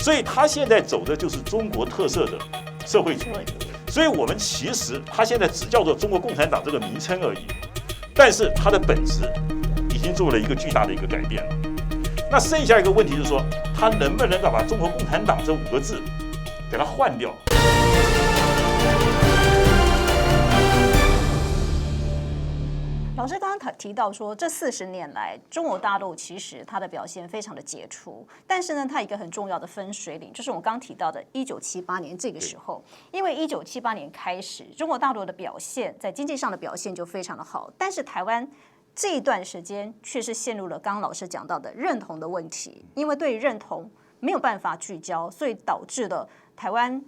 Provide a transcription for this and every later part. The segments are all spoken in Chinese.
所以他现在走的就是中国特色的社会主义。所以我们其实他现在只叫做中国共产党这个名称而已，但是它的本质已经做了一个巨大的一个改变了。那剩下一个问题就是说，他能不能够把中国共产党这5个字给它换掉？老师刚刚提到说，这40年来，中国大陆其实它的表现非常的杰出，但是呢，它一个很重要的分水岭，就是我们刚刚提到的1978年这个时候，因为1978年开始，中国大陆的表现在经济上的表现就非常的好，但是台湾这一段时间却是陷入了刚刚老师讲到的认同的问题，因为对于认同没有办法聚焦，所以导致了台湾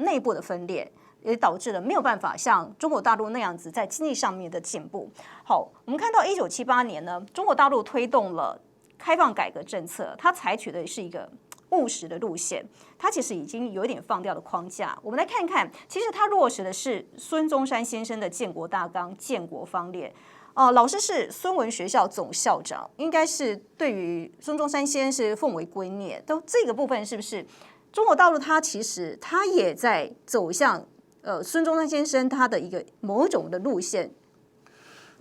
内部的分裂。也导致了没有办法像中国大陆那样子在经济上面的进步。好，我们看到1978年呢，中国大陆推动了开放改革政策，它采取的是一个务实的路线，它其实已经有一点放掉了框架。我们来看看，其实它落实的是孙中山先生的建国大纲、建国方略。老师是孙文学校总校长，应该是对于孙中山先生是奉为圭臬。都这个部分是不是中国大陆它其实它也在走向孙中山先生他的一个某种的路线？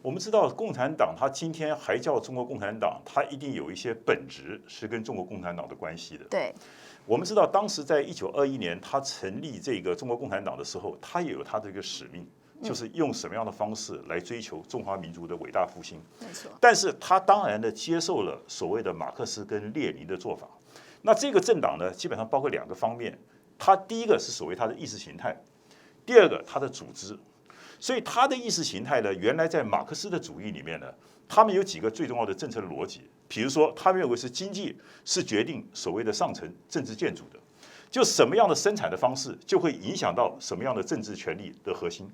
我们知道共产党它今天还叫中国共产党，它一定有一些本质是跟中国共产党的关系的。对，我们知道当时在1921年他成立这个中国共产党的时候，他也有他的一个使命，就是用什么样的方式来追求中华民族的伟大复兴。没错。但但是他当然的接受了所谓的马克思跟列宁的做法。那这个政党呢，基本上包括2个方面，它第一个是所谓它的意识形态。第二个，它的组织，所以它的意识形态呢，原来在马克思的主义里面呢，他们有几个最重要的政策的逻辑，比如说，他们认为是经济是决定所谓的上层政治建筑的，就什么样的生产的方式就会影响到什么样的政治权力的核心。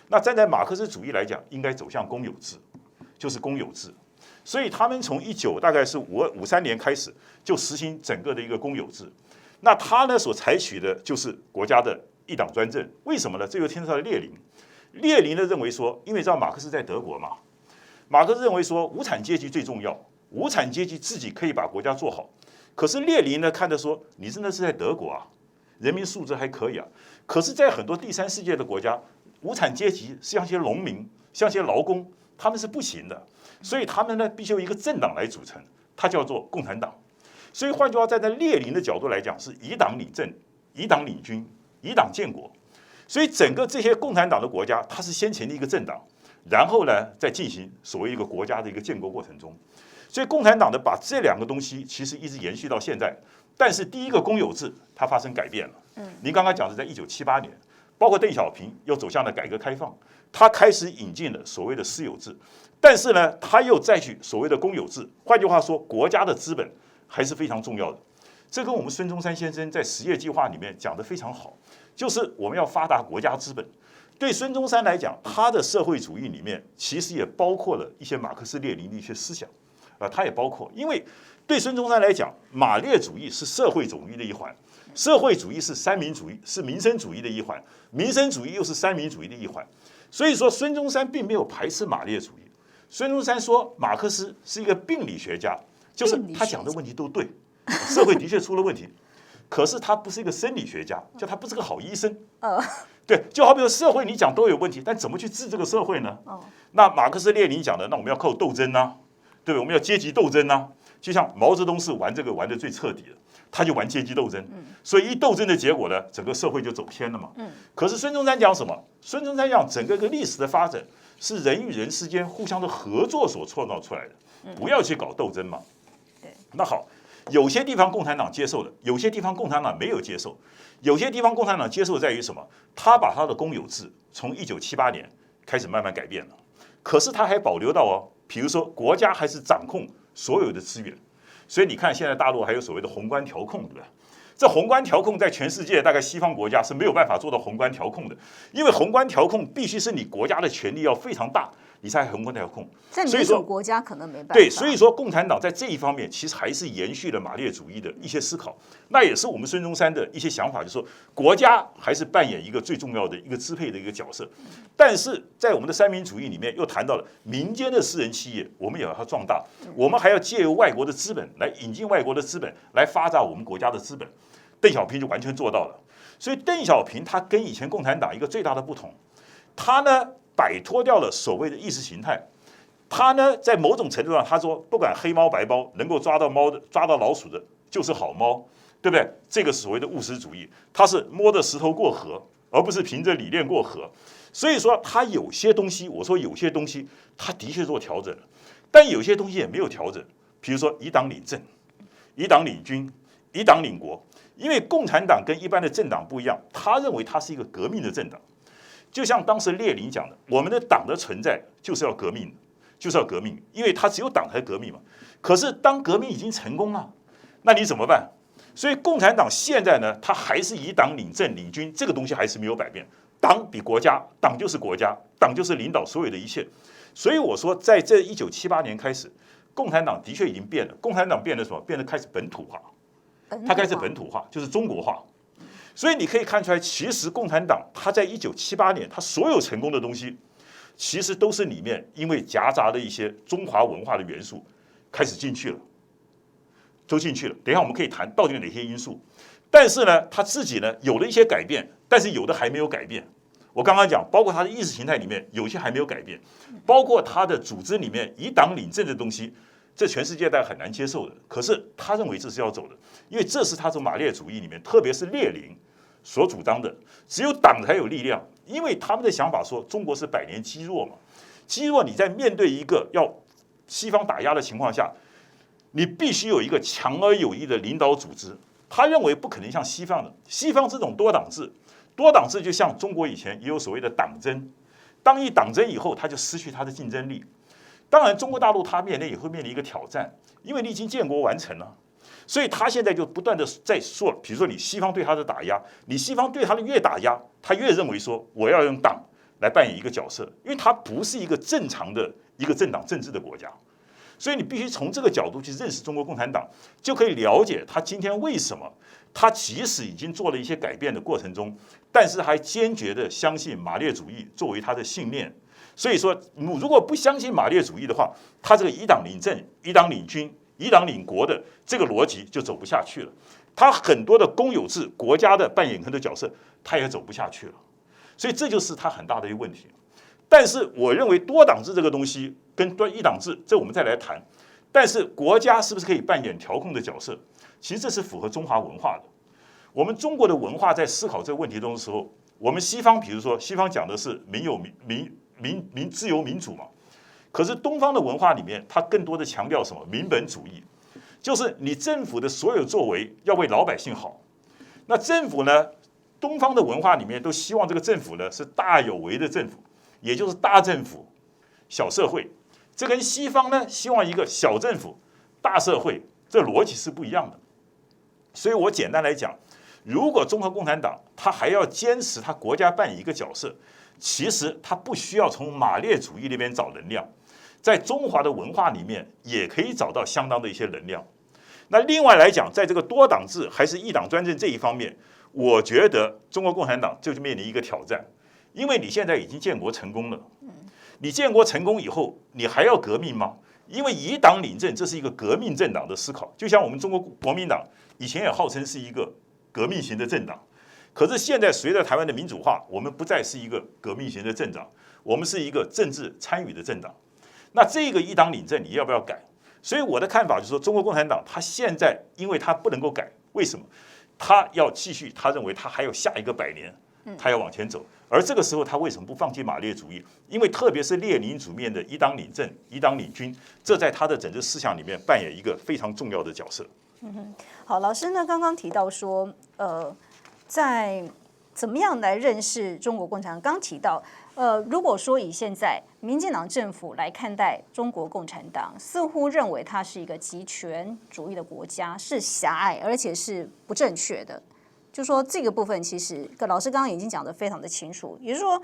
那站在马克思主义来讲，应该走向公有制，就是公有制。所以他们从大概是53年开始就实行整个的一个公有制。那他呢所采取的就是国家的一党专政。为什么呢？这又牵涉到列宁。列宁呢认为说，因为知道马克思在德国嘛，马克思认为说无产阶级最重要，无产阶级自己可以把国家做好。可是列宁呢看着说，你真的是在德国啊，人民素质还可以啊。可是，在很多第三世界的国家，无产阶级像些农民、像些劳工，他们是不行的。所以他们呢必须由一个政党来组成，它叫做共产党。所以换句话，站在列宁的角度来讲，是以党领政、以党领军、以党建国。所以整个这些共产党的国家，它是先成立一个政党，然后呢再进行所谓一个国家的一个建国过程中。所以共产党的把这2个东西其实一直延续到现在。但是第一个公有制它发生改变了。您刚刚讲的在1978年，包括邓小平又走向了改革开放，他开始引进了所谓的私有制。但是呢，他又再去所谓的公有制。换句话说，国家的资本还是非常重要的。这跟我们孙中山先生在实业计划里面讲得非常好，就是我们要发达国家资本。对孙中山来讲，他的社会主义里面其实也包括了一些马克思列宁的一些思想，他也包括，因为对孙中山来讲，马列主义是社会主义的一环，社会主义是三民主义，是民生主义的一环，民生主义又是三民主义的一环。所以说，孙中山并没有排斥马列主义。孙中山说，马克思是一个病理学家，就是他讲的问题都对，社会的确出了问题，可是他不是一个生理学家，就他不是个好医生。对，就好比说社会你讲都有问题，但怎么去治这个社会呢？那马克思列宁讲的，那我们要靠斗争啊，对不对？我们要阶级斗争啊。就像毛泽东是玩这个玩的最彻底的，他就玩阶级斗争，所以一斗争的结果呢，整个社会就走偏了嘛。可是孙中山讲什么？孙中山讲整个历史的发展是人与人之间互相的合作所创造出来的，不要去搞斗争嘛。那好，有些地方共产党接受了，有些地方共产党没有接受。有些地方共产党接受在于什么？他把他的公有制从1978年开始慢慢改变了，可是他还保留到比如说国家还是掌控所有的资源。所以你看，现在大陆还有所谓的宏观调控，对不对？这宏观调控在全世界大概西方国家是没有办法做到宏观调控的，因为宏观调控必须是你国家的权力要非常大，你才横空调控。在民主国家可能没办法。对，所以说共产党在这一方面其实还是延续了马列主义的一些思考，那也是我们孙中山的一些想法，就是说国家还是扮演一个最重要的一个支配的一个角色。但是在我们的三民主义里面又谈到了民间的私人企业，我们也要它壮大，我们还要借由外国的资本来引进外国的资本来发展我们国家的资本。邓小平就完全做到了。所以邓小平他跟以前共产党一个最大的不同，他呢摆脱掉了所谓的意识形态，他呢在某种程度上他说不管黑猫白猫，能够抓到猫的抓到老鼠的就是好猫，对不对？这个是所谓的务实主义，他是摸着石头过河，而不是凭着理念过河。所以说他有些东西，我说有些东西他的确做调整了，但有些东西也没有调整，比如说以党领政、以党领军、以党领国。因为共产党跟一般的政党不一样，他认为他是一个革命的政党，就像当时列宁讲的，我们的党的存在就是要革命，就是要革命，因为他只有党才革命嘛。可是当革命已经成功了，那你怎么办？所以共产党现在呢，他还是以党领政领军，这个东西还是没有改变。党比国家，党就是国家，党就是领导所有的一切。所以我说，在这1978年开始，共产党的确已经变了。共产党变得什么？变得开始本土化。它开始本土化，就是中国化。所以你可以看出来，其实共产党它在1978年，它所有成功的东西，其实都是里面因为夹杂了一些中华文化的元素开始进去了，都进去了。等一下我们可以谈到底有哪些因素。但是呢，他自己呢有了一些改变，但是有的还没有改变。我刚刚讲，包括他的意识形态里面有些还没有改变，包括他的组织里面以党领政的东西。这全世界大家很难接受的，可是他认为这是要走的，因为这是他从马列主义里面，特别是列宁所主张的，只有党才有力量，因为他们的想法说中国是百年积弱嘛，积弱你在面对一个要西方打压的情况下，你必须有一个强而有力的领导组织。他认为不可能像西方的，西方这种多党制，多党制就像中国以前也有所谓的党争，当一党争以后，他就失去他的竞争力。当然，中国大陆它面临也会面临一个挑战，因为你已经建国完成了，所以他现在就不断的在说，比如说你西方对他的打压，你西方对他的越打压，他越认为说我要用党来扮演一个角色，因为它不是一个正常的一个政党政治的国家，所以你必须从这个角度去认识中国共产党，就可以了解他今天为什么他即使已经做了一些改变的过程中，但是还坚决的相信马列主义作为他的信念。所以说，如果不相信马列主义的话，他这个以党领政、以党领军、以党领国的这个逻辑就走不下去了。他很多的公有制国家的扮演很多角色，他也走不下去了。所以这就是他很大的一个问题。但是我认为多党制这个东西跟一党制，这我们再来谈。但是国家是不是可以扮演调控的角色？其实这是符合中华文化的。我们中国的文化在思考这个问题中的时候，我们西方，比如说西方讲的是自由民主嘛，可是东方的文化里面，它更多的强调什么？民本主义，就是你政府的所有作为要为老百姓好。那政府呢，东方的文化里面都希望这个政府呢是大有为的政府，也就是大政府、小社会。这跟西方呢希望一个小政府、大社会，这逻辑是不一样的。所以我简单来讲，如果中国共产党他还要坚持他国家扮演一个角色，其实他不需要从马列主义那边找能量，在中华的文化里面也可以找到相当的一些能量。那另外来讲，在这个多党制还是一党专政这一方面，我觉得中国共产党就面临一个挑战，因为你现在已经建国成功了，你建国成功以后，你还要革命吗？因为以党领政，这是一个革命政党的思考，就像我们中国国民党以前也号称是一个革命型的政党。可是现在随着台湾的民主化，我们不再是一个革命型的政党，我们是一个政治参与的政党。那这个一党领政你要不要改？所以我的看法就是说，中国共产党他现在因为他不能够改，为什么？他要继续，他认为他还有下一个100年，他要往前走。而这个时候他为什么不放弃马列主义？因为特别是列宁主面的以党领政、以党领军，这在他的整个思想里面扮演一个非常重要的角色。好，老师呢刚刚提到说，在怎么样来认识中国共产党？刚提到，如果说以现在民进党政府来看待中国共产党，似乎认为它是一个极权主义的国家，是狭隘而且是不正确的。就说这个部分，其实老师刚刚已经讲得非常的清楚，也就是说，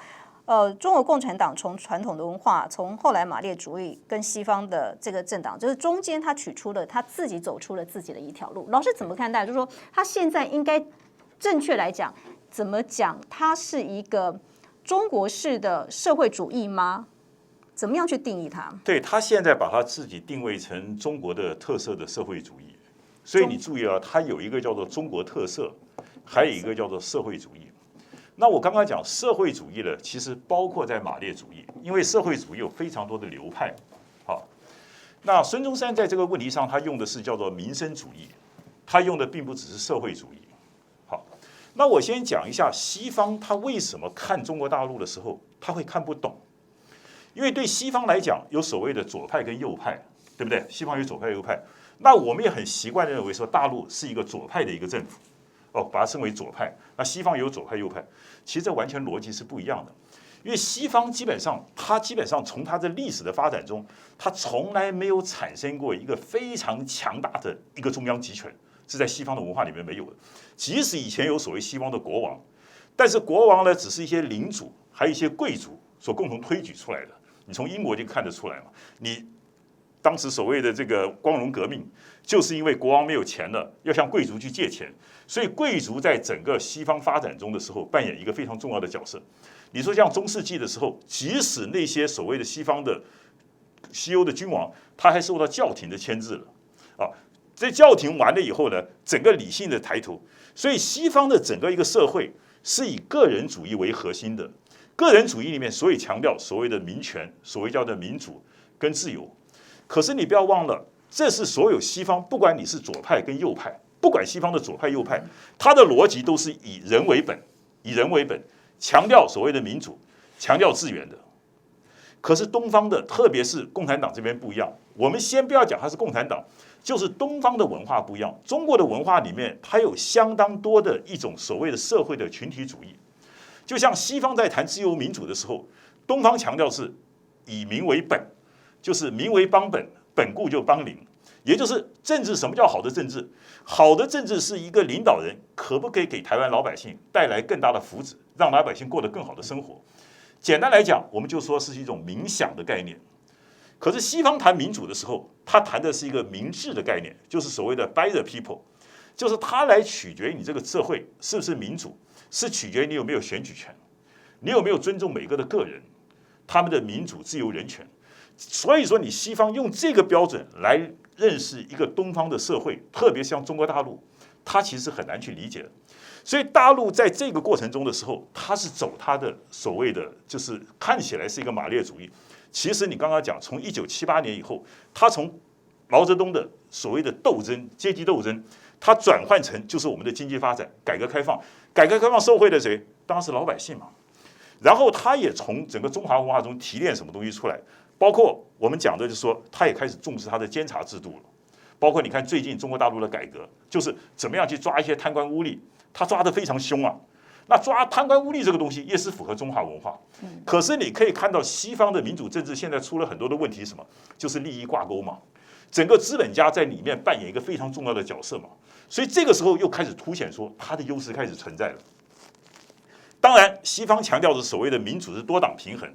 中国共产党从传统的文化，从后来马列主义跟西方的这个政党，就是中间他取出了他自己走出了自己的一条路。老师怎么看待？就是说他现在应该正确来讲，怎么讲？它是一个中国式的社会主义吗？怎么样去定义它？对，他现在把他自己定位成中国的特色的社会主义，所以你注意啊，它有一个叫做中国特色，还有一个叫做社会主义。那我刚刚讲社会主义呢，其实包括在马列主义，因为社会主义有非常多的流派。好，那孙中山在这个问题上，他用的是叫做民生主义，他用的并不只是社会主义。好，那我先讲一下西方他为什么看中国大陆的时候，他会看不懂，因为对西方来讲，有所谓的左派跟右派，对不对？西方有左派右派，那我们也很习惯认为说大陆是一个左派的一个政府。把它称为左派，那西方有左派右派，其实这完全逻辑是不一样的。因为西方基本上从它的历史的发展中，它从来没有产生过一个非常强大的一个中央集权，是在西方的文化里面没有的。即使以前有所谓西方的国王，但是国王呢，只是一些领主还有一些贵族所共同推举出来的。你从英国就看得出来嘛，你当时所谓的这个光荣革命，就是因为国王没有钱了，要向贵族去借钱，所以贵族在整个西方发展中的时候扮演一个非常重要的角色。你说像中世纪的时候，即使那些所谓的西方的西欧的君王，他还受到教廷的牵制了啊。这教廷完了以后呢，整个理性的抬头，所以西方的整个一个社会是以个人主义为核心的。个人主义里面，所以强调所谓的民权，所谓叫做民主跟自由。可是你不要忘了，这是所有西方，不管你是左派跟右派，不管西方的左派右派，它的逻辑都是以人为本，以人为本，强调所谓的民主，强调自源的。可是东方的，特别是共产党这边不一样。我们先不要讲它是共产党，就是东方的文化不一样。中国的文化里面，它有相当多的一种所谓的社会的群体主义。就像西方在谈自由民主的时候，东方强调是以民为本。就是民为邦本，本固就邦邻，也就是政治。什么叫好的政治？好的政治是一个领导人可不可以给台湾老百姓带来更大的福祉，让老百姓过得更好的生活。简单来讲，我们就说是一种冥想的概念。可是西方谈民主的时候，他谈的是一个民治的概念，就是所谓的 by the people， 就是它来取决于你这个社会是不是民主，是取决于你有没有选举权，你有没有尊重每个的个人，他们的民主、自由、人权。所以说，你西方用这个标准来认识一个东方的社会，特别像中国大陆，它其实很难去理解的。所以大陆在这个过程中的时候，它是走它的所谓的，就是看起来是一个马列主义。其实你刚刚讲，从1978年以后，它从毛泽东的所谓的斗争、阶级斗争，它转换成就是我们的经济发展、改革开放。改革开放受惠的谁？当然是老百姓嘛。然后他也从整个中华文化中提炼什么东西出来。包括我们讲的，就是说，他也开始重视他的监察制度了。包括你看最近中国大陆的改革，就是怎么样去抓一些贪官污吏，他抓得非常凶啊。那抓贪官污吏这个东西也是符合中华文化。可是你可以看到西方的民主政治现在出了很多的问题，什么？就是利益挂钩嘛。整个资本家在里面扮演一个非常重要的角色嘛。所以这个时候又开始凸显说，他的优势开始存在了。当然，西方强调的所谓的民主是多党平衡。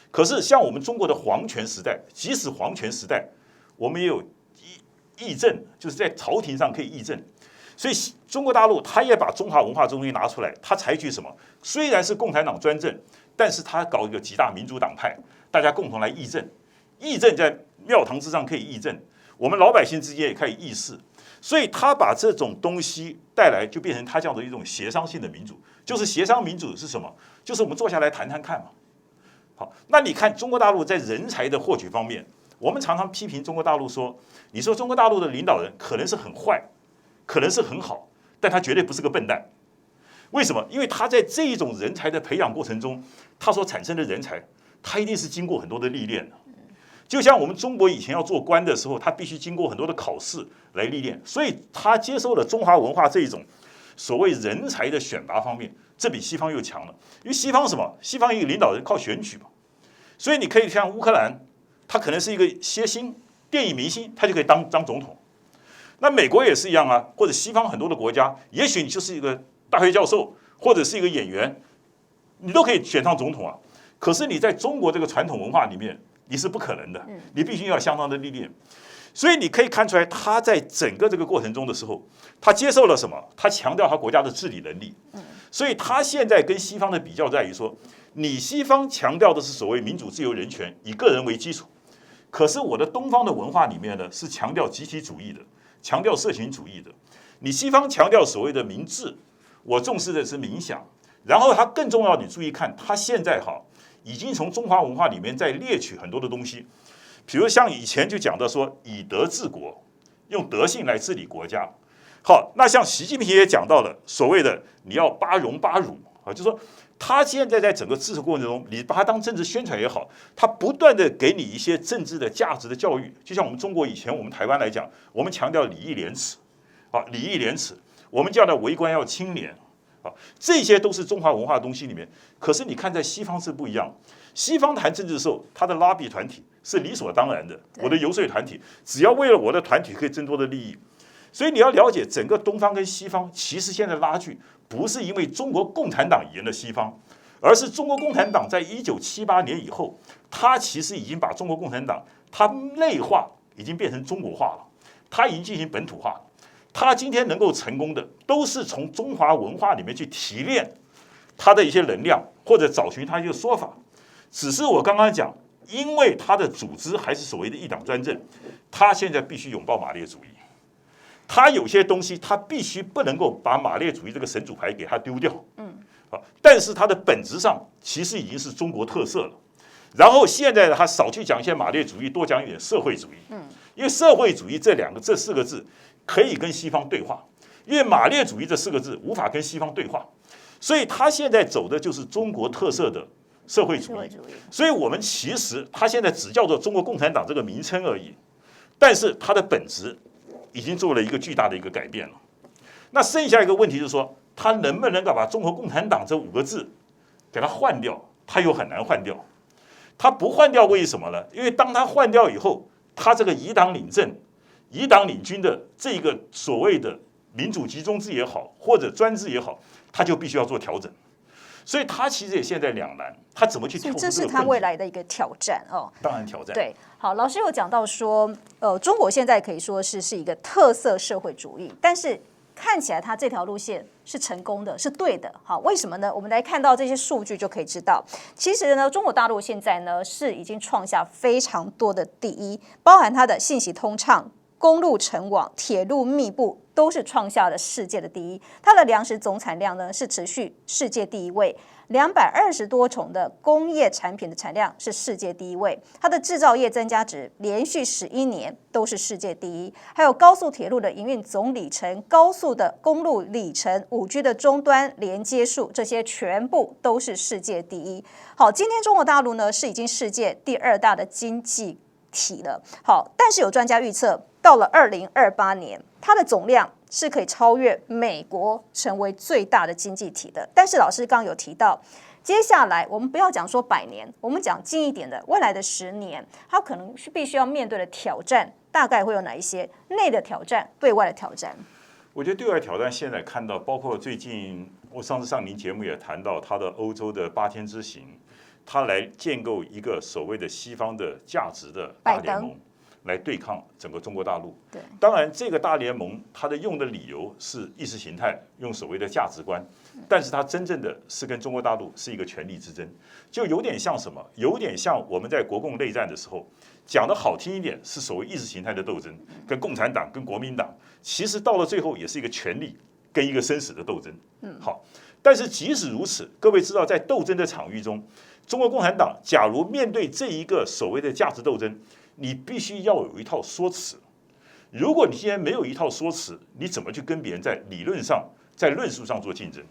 可是像我们中国的皇权时代，即使皇权时代，我们也有议政，就是在朝廷上可以议政。所以中国大陆他也把中华文化这东西拿出来，他采取什么？虽然是共产党专政，但是他搞一个极大民主党派，大家共同来议政。议政在庙堂之上可以议政，我们老百姓之间也可以议事。所以他把这种东西带来，就变成他这样的一种协商性的民主。就是协商民主是什么？就是我们坐下来谈谈看嘛。好，那你看中国大陆在人才的获取方面，我们常常批评中国大陆说，你说中国大陆的领导人可能是很坏，可能是很好，但他绝对不是个笨蛋。为什么？因为他在这一种人才的培养过程中，他所产生的人才，他一定是经过很多的历练的。就像我们中国以前要做官的时候，他必须经过很多的考试来历练，所以他接受了中华文化这一种所谓人才的选拔方面，这比西方又强了。因为西方什么？西方一个领导人靠选举嘛，所以你可以像乌克兰，他可能是一个谐星、电影明星，他就可以当总统。那美国也是一样啊，或者西方很多的国家，也许你就是一个大学教授或者是一个演员，你都可以选上总统啊。可是你在中国这个传统文化里面，你是不可能的，你必须要相当的历练。所以你可以看出来，他在整个这个过程中的时候，他接受了什么？他强调他国家的治理能力。所以他现在跟西方的比较在于说，你西方强调的是所谓民主、自由、人权，以个人为基础。可是我的东方的文化里面呢，是强调集体主义的，强调社群主义的。你西方强调所谓的民治，我重视的是冥想。然后他更重要，你注意看，他现在已经从中华文化里面在猎取很多的东西。比如像以前就讲到说以德治国，用德性来治理国家。好，那像习近平也讲到了所谓的你要八荣八辱啊，就是说他现在在整个治国过程中，你把它当政治宣传也好，他不断的给你一些政治的价值的教育。就像我们中国以前，我们台湾来讲，我们强调礼义廉耻啊，礼义廉耻，我们叫的为官要清廉啊，这些都是中华文化的东西里面。可是你看在西方是不一样，西方谈政治的时候，他的拉比团体是理所当然的，我的游说团体只要为了我的团体可以争夺的利益。所以你要了解整个东方跟西方，其实现在拉锯不是因为中国共产党赢了西方，而是中国共产党在1978年以后，它其实已经把中国共产党它内化，已经变成中国化了，它已经进行本土化了。它今天能够成功的，都是从中华文化里面去提炼它的一些能量，或者找寻它一个说法。只是我刚刚讲，因为它的组织还是所谓的一党专政，它现在必须拥抱马列主义。他有些东西，他必须不能够把马列主义这个神主牌给他丢掉，但是他的本质上其实已经是中国特色了。然后现在他少去讲一些马列主义，多讲一点社会主义，因为社会主义这4个字可以跟西方对话，因为马列主义这4个字无法跟西方对话，所以他现在走的就是中国特色的社会主义。所以我们其实他现在只叫做中国共产党这个名称而已，但是它的本质已经做了一个巨大的一个改变了。那剩下一个问题是说，他能不能够把中国共产党这5个字给它换掉？他又很难换掉。他不换掉，为什么呢？因为当他换掉以后，他这个以党领政、以党领军的这个所谓的民主集中制也好，或者专制也好，他就必须要做调整。所以他其实也现在两难，他怎么去跳出这个困境？这是他未来的一个挑战哦。当然挑战。对，好，老师有讲到说，中国现在可以说是一个特色社会主义，但是看起来他这条路线是成功的，是对的。好，为什么呢？我们来看到这些数据就可以知道，其实呢，中国大陆现在呢是已经创下非常多的第一，包含它的信息通畅、公路成网、铁路密布，都是创下了世界的第一。它的粮食总产量呢是持续世界第一位，220多种的工业产品的产量是世界第一位。它的制造业增加值连续11年都是世界第一。还有高速铁路的营运总里程、高速的公路里程、5G 的终端连接数，这些全部都是世界第一。好，今天中国大陆呢是已经世界第2大的经济体了。好，但是有专家预测，到了2028年，它的总量是可以超越美国，成为最大的经济体的。但是老师刚刚有提到，接下来我们不要讲说100年，我们讲近一点的，未来的10年，它可能是必须要面对的挑战，大概会有哪一些？内的挑战，对外的挑战。我觉得对外挑战现在看到，包括最近我上次上您节目也谈到他的欧洲的8天之行，他来建构一个所谓的西方的价值的大联盟，来对抗整个中国大陆。对，当然这个大联盟它的用的理由是意识形态，用所谓的价值观，但是它真正的是跟中国大陆是一个权力之争，就有点像什么？有点像我们在国共内战的时候讲的好听一点是所谓意识形态的斗争，跟共产党跟国民党，其实到了最后也是一个权力跟一个生死的斗争。好，但是即使如此，各位知道在斗争的场域中，中国共产党假如面对这一个所谓的价值斗争，你必须要有一套说辞。如果你今天没有一套说辞，你怎么去跟别人在理论上、在论述上做竞争？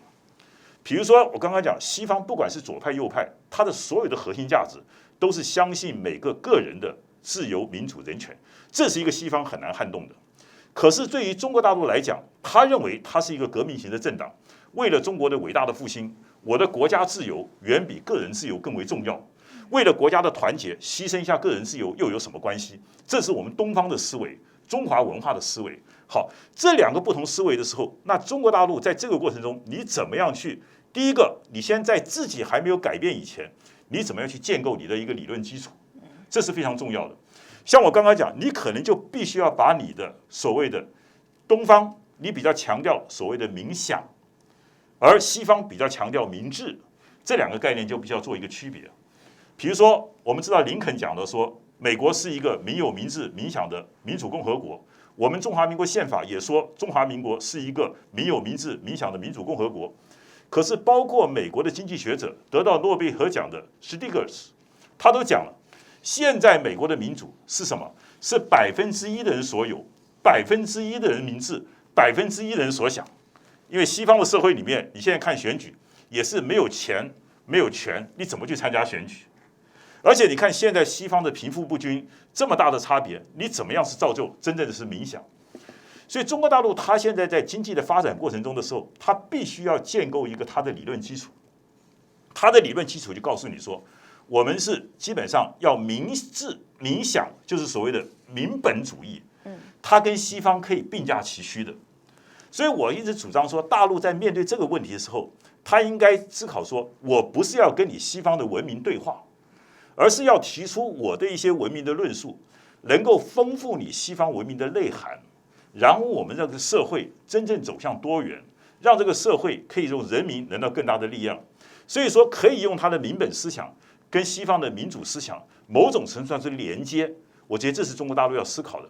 比如说，我刚刚讲，西方不管是左派右派，它的所有的核心价值都是相信每个个人的自由、民主、人权，这是一个西方很难撼动的。可是对于中国大陆来讲，他认为它是一个革命型的政党，为了中国的伟大的复兴，我的国家自由远比个人自由更为重要。为了国家的团结，牺牲一下个人自由又有什么关系？这是我们东方的思维，中华文化的思维。好，这2个不同思维的时候，那中国大陆在这个过程中，你怎么样去？第一个，你先在自己还没有改变以前，你怎么样去建构你的一个理论基础，这是非常重要的。像我刚刚讲，你可能就必须要把你的所谓的东方，你比较强调所谓的冥想，而西方比较强调明智，这两个概念就必须要做一个区别。比如说，我们知道林肯讲的说，美国是一个民有、明智、冥想的民主共和国。我们中华民国宪法也说，中华民国是一个民有、明智、冥想的民主共和国。可是，包括美国的经济学者得到诺贝尔和奖的史蒂格斯，他都讲了，现在美国的民主是什么？是1%的人所有，1%的人明智，1%的人所想。因为西方的社会里面，你现在看选举也是没有钱、没有权，你怎么去参加选举？而且你看现在西方的贫富不均这么大的差别，你怎么样是造就真正的是冥想？所以中国大陆它现在在经济的发展过程中的时候，它必须要建构一个它的理论基础。它的理论基础就告诉你说，我们是基本上要明智冥想，就是所谓的民本主义，它跟西方可以并驾齐驱的。所以我一直主张说，大陆在面对这个问题的时候，他应该思考说，我不是要跟你西方的文明对话，而是要提出我的一些文明的论述，能够丰富你西方文明的内涵，然后我们这个社会真正走向多元，让这个社会可以用人民能到更大的力量。所以说，可以用他的民本思想跟西方的民主思想某种程度上是连接，我觉得这是中国大陆要思考的。